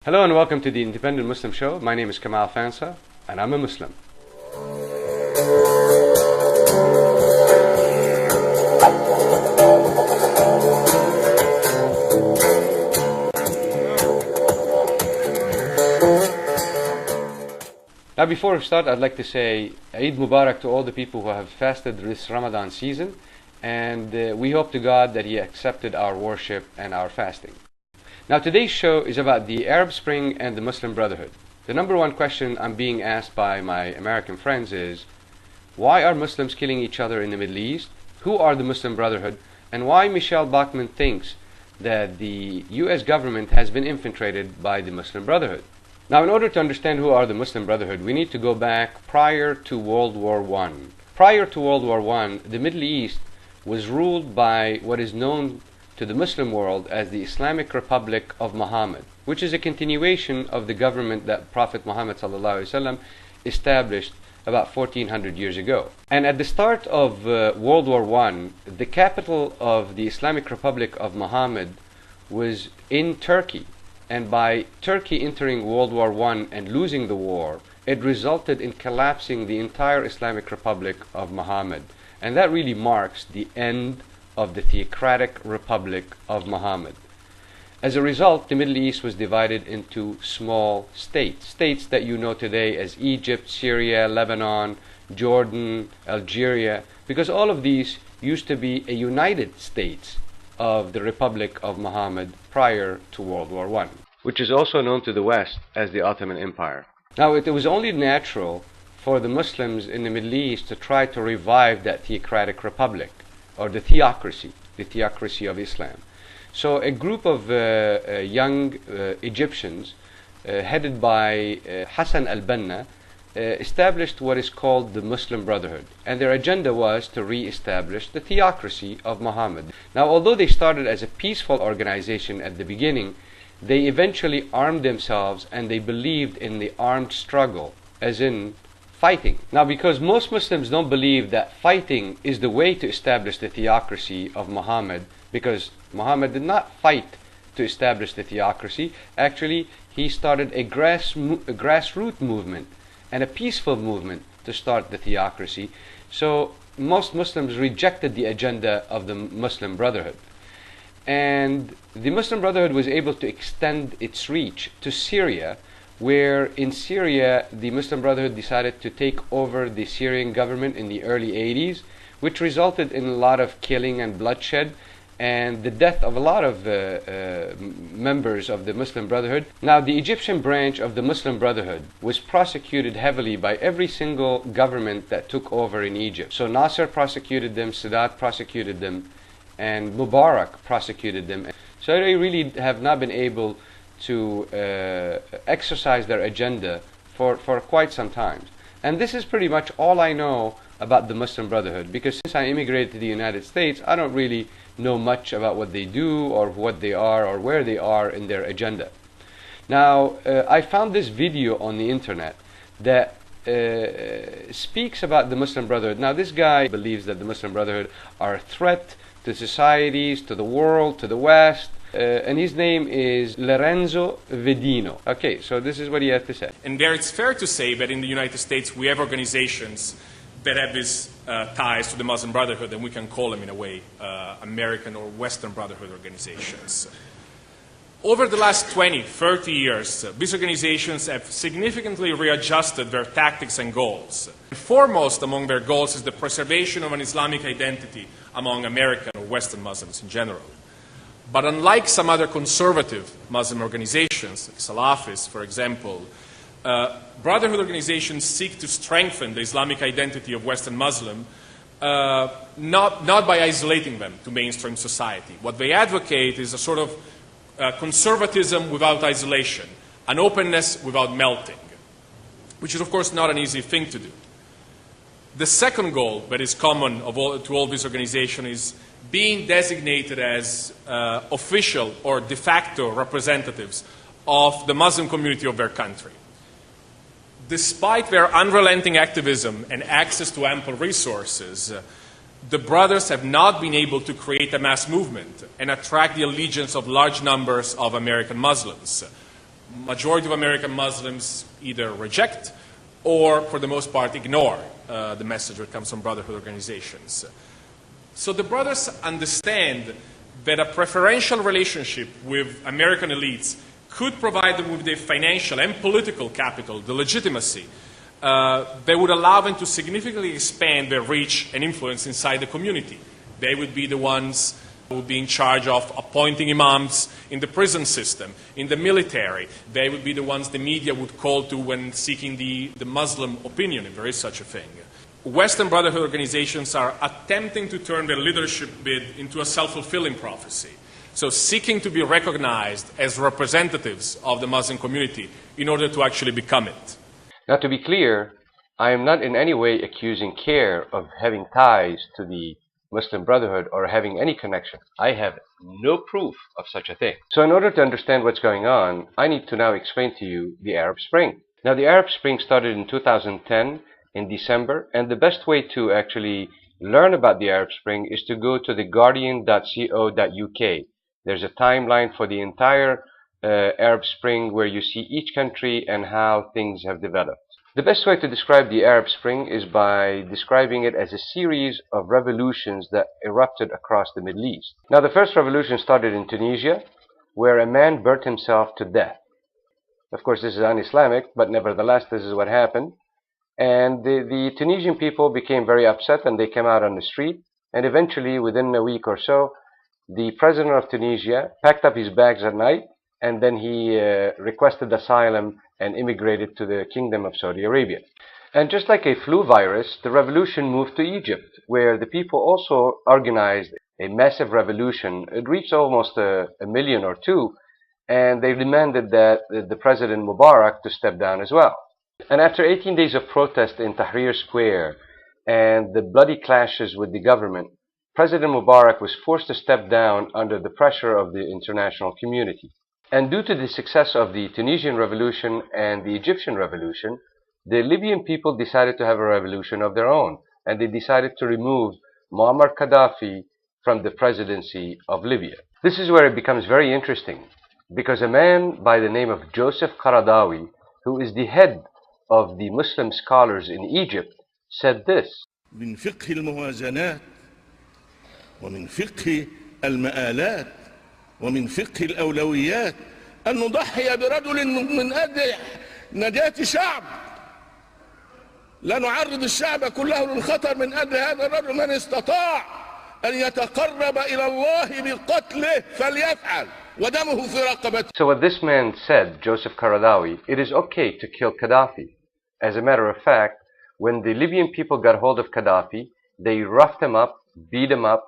Hello and welcome to the Independent Muslim Show. My name is Kamal Fansa and I'm a Muslim. Now before we start, I'd like to say Eid Mubarak to all the people who have fasted this Ramadan season, and we hope to God that He accepted our worship and our fasting. Now today's show is about the Arab Spring and the Muslim Brotherhood. The number one question I'm being asked by my American friends is, why are Muslims killing each other in the Middle East? Who are the Muslim Brotherhood? And why Michelle Bachmann thinks that the US government has been infiltrated by the Muslim Brotherhood. Now in order to understand who are the Muslim Brotherhood, we need to go back prior to World War I. Prior to World War I, the Middle East was ruled by what is known to the Muslim world as the Islamic Republic of Muhammad, which is a continuation of the government that Prophet Muhammad ﷺ established about 1400 years ago. And at the start of World War I, the capital of the Islamic Republic of Muhammad was in Turkey. And by Turkey entering World War I and losing the war, it resulted in collapsing the entire Islamic Republic of Muhammad. And that really marks the end of the theocratic Republic of Muhammad. As a result, the Middle East was divided into small states. States that you know today as Egypt, Syria, Lebanon, Jordan, Algeria, because all of these used to be a United States of the Republic of Muhammad prior to World War I, which is also known to the West as the Ottoman Empire. Now it was only natural for the Muslims in the Middle East to try to revive that theocratic republic, or the theocracy of Islam. So a group of young Egyptians headed by Hassan al-Banna established what is called the Muslim Brotherhood, and their agenda was to re-establish the theocracy of Muhammad. Now although they started as a peaceful organization at the beginning, they eventually armed themselves and they believed in the armed struggle, as in fighting. Now because most Muslims don't believe that fighting is the way to establish the theocracy of Muhammad, because Muhammad did not fight to establish the theocracy. Actually, he started a grassroots movement and a peaceful movement to start the theocracy. So most Muslims rejected the agenda of the Muslim Brotherhood. And the Muslim Brotherhood was able to extend its reach to Syria, where in Syria the Muslim Brotherhood decided to take over the Syrian government in the early 80s, which resulted in a lot of killing and bloodshed and the death of a lot of members of the Muslim Brotherhood. Now the Egyptian branch of the Muslim Brotherhood was prosecuted heavily by every single government that took over in Egypt. So Nasser prosecuted them, Sadat prosecuted them, and Mubarak prosecuted them. So they really have not been able to exercise their agenda for quite some time. And this is pretty much all I know about the Muslim Brotherhood, because since I immigrated to the United States, I don't really know much about what they do or what they are or where they are in their agenda. Now I found this video on the internet that speaks about the Muslim Brotherhood. Now this guy believes that the Muslim Brotherhood are a threat to societies, to the world, to the West, and his name is Lorenzo Vedino. Okay, so this is what he has to say. And there it's fair to say that in the United States we have organizations that have these ties to the Muslim Brotherhood, and we can call them in a way American or Western Brotherhood organizations. Over the last 20, 30 years, these organizations have significantly readjusted their tactics and goals. Foremost among their goals is the preservation of an Islamic identity among American or Western Muslims in general. But unlike some other conservative Muslim organizations, like Salafis, for example, Brotherhood organizations seek to strengthen the Islamic identity of Western Muslims, not by isolating them to mainstream society. What they advocate is a sort of conservatism without isolation, an openness without melting, which is of course not an easy thing to do. The second goal that is common to all these organizations is being designated as official or de facto representatives of the Muslim community of their country. Despite their unrelenting activism and access to ample resources, the brothers have not been able to create a mass movement and attract the allegiance of large numbers of American Muslims. majority of American Muslims either reject or, for the most part, ignore the message that comes from brotherhood organizations. So the brothers understand that a preferential relationship with American elites could provide them with the financial and political capital, the legitimacy, that would allow them to significantly expand their reach and influence inside the community. They would be the ones who would be in charge of appointing imams in the prison system, in the military. They would be the ones the media would call to when seeking the Muslim opinion, if there is such a thing. Western Brotherhood organizations are attempting to turn their leadership bid into a self-fulfilling prophecy. So seeking to be recognized as representatives of the Muslim community in order to actually become it. Now, to be clear, I am not in any way accusing CARE of having ties to the Muslim Brotherhood or having any connection. I have no proof of such a thing. So in order to understand what's going on, I need to now explain to you the Arab Spring. Now, the Arab Spring started in 2010 in December, and the best way to actually learn about the Arab Spring is to go to theguardian.co.uk. There's a timeline for the entire Arab Spring where you see each country and how things have developed. The best way to describe the Arab Spring is by describing it as a series of revolutions that erupted across the Middle East. Now, the first revolution started in Tunisia, where a man burnt himself to death. Of course, this is un-Islamic, but nevertheless, this is what happened. And the Tunisian people became very upset, and they came out on the street. And eventually, within a week or so, the president of Tunisia packed up his bags at night, and then he requested asylum and immigrated to the Kingdom of Saudi Arabia. And just like a flu virus, the revolution moved to Egypt, where the people also organized a massive revolution. It reached almost a million or two, and they demanded that the President Mubarak to step down as well. And after 18 days of protest in Tahrir Square and the bloody clashes with the government, President Mubarak was forced to step down under the pressure of the international community. And due to the success of the Tunisian revolution and the Egyptian revolution, the Libyan people decided to have a revolution of their own, and they decided to remove Muammar Gaddafi from the presidency of Libya. This is where it becomes very interesting, because a man by the name of Joseph Qaradawi, who is the head of the Muslim scholars in Egypt, said this: من فقه الموازنات ومن فقه المآلات ومن فقه الأولويات أن نضحي برجل من أجل نجاة شعب، لا نعرض الشعب كله للخطر من أجل هذا الرجل. من استطاع أن يتقرب إلى الله بقتله فليفعل ودمه في رقبته. So what this man said, Joseph Qaradawi, it is okay to kill Gaddafi. As a matter of fact, when the Libyan people got hold of Gaddafi, they roughed him up, beat him up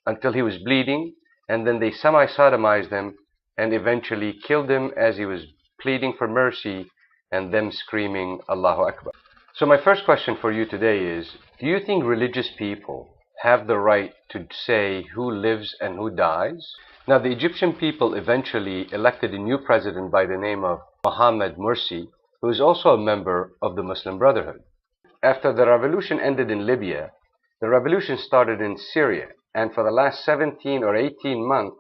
until he was bleeding, and then they semi-sodomized him and eventually killed him as he was pleading for mercy and them screaming Allahu Akbar. So my first question for you today is, do you think religious people have the right to say who lives and who dies? Now, the Egyptian people eventually elected a new president by the name of Mohamed Morsi, who is also a member of the Muslim Brotherhood. After the revolution ended in Libya, the revolution started in Syria, and for the last 17 or 18 months,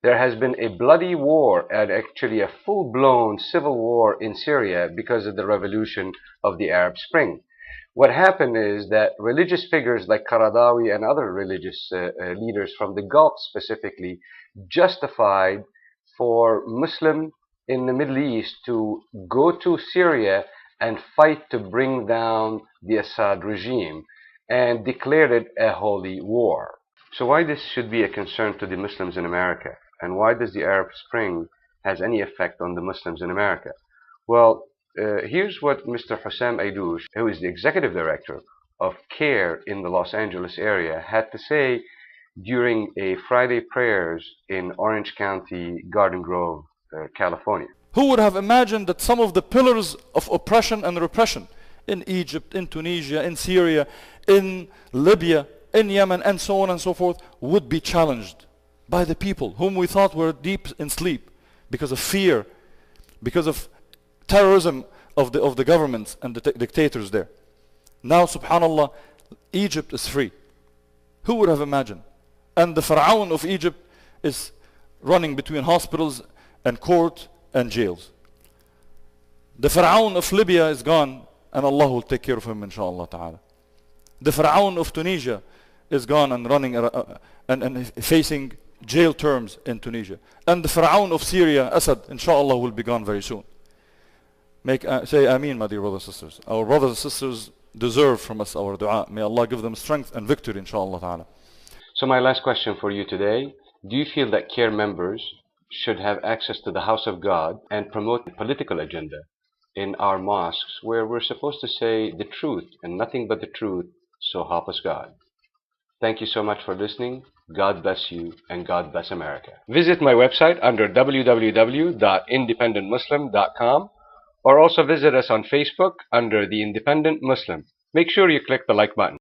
there has been a bloody war, and actually a full-blown civil war in Syria because of the revolution of the Arab Spring. What happened is that religious figures like Qaradawi and other religious leaders from the Gulf specifically justified for Muslims in the Middle East to go to Syria and fight to bring down the Assad regime, and declared it a holy war. So why this should be a concern to the Muslims in America, and why does the Arab Spring has any effect on the Muslims in America? Well, here's what Mr. Hussam Aidoush, who is the executive director of CARE in the Los Angeles area, had to say during a Friday prayers in Orange County, Garden Grove, California. Who would have imagined that some of the pillars of oppression and repression in Egypt, in Tunisia, in Syria, in Libya, in Yemen, and so on and so forth, would be challenged by the people whom we thought were deep in sleep because of fear, because of terrorism of the governments and the dictators there. Now, subhanallah, Egypt is free. Who would have imagined? And the Pharaoh of Egypt is running between hospitals and court and jails. The Pharaoh of Libya is gone, and Allah will take care of him, inshallah ta'ala. The Pharaoh of Tunisia is gone and running and facing jail terms in Tunisia. And the Pharaoh of Syria, Assad, inshallah, will be gone very soon. Say Ameen, my dear brothers and sisters. Our brothers and sisters deserve from us our dua. May Allah give them strength and victory, inshallah ta'ala. So my last question for you today, do you feel that CARE members should have access to the house of God and promote the political agenda in our mosques where we're supposed to say the truth and nothing but the truth, so help us God? Thank you so much for listening. God bless you and God bless America. Visit my website under www.independentmuslim.com or also visit us on Facebook under The Independent Muslim. Make sure you click the like button.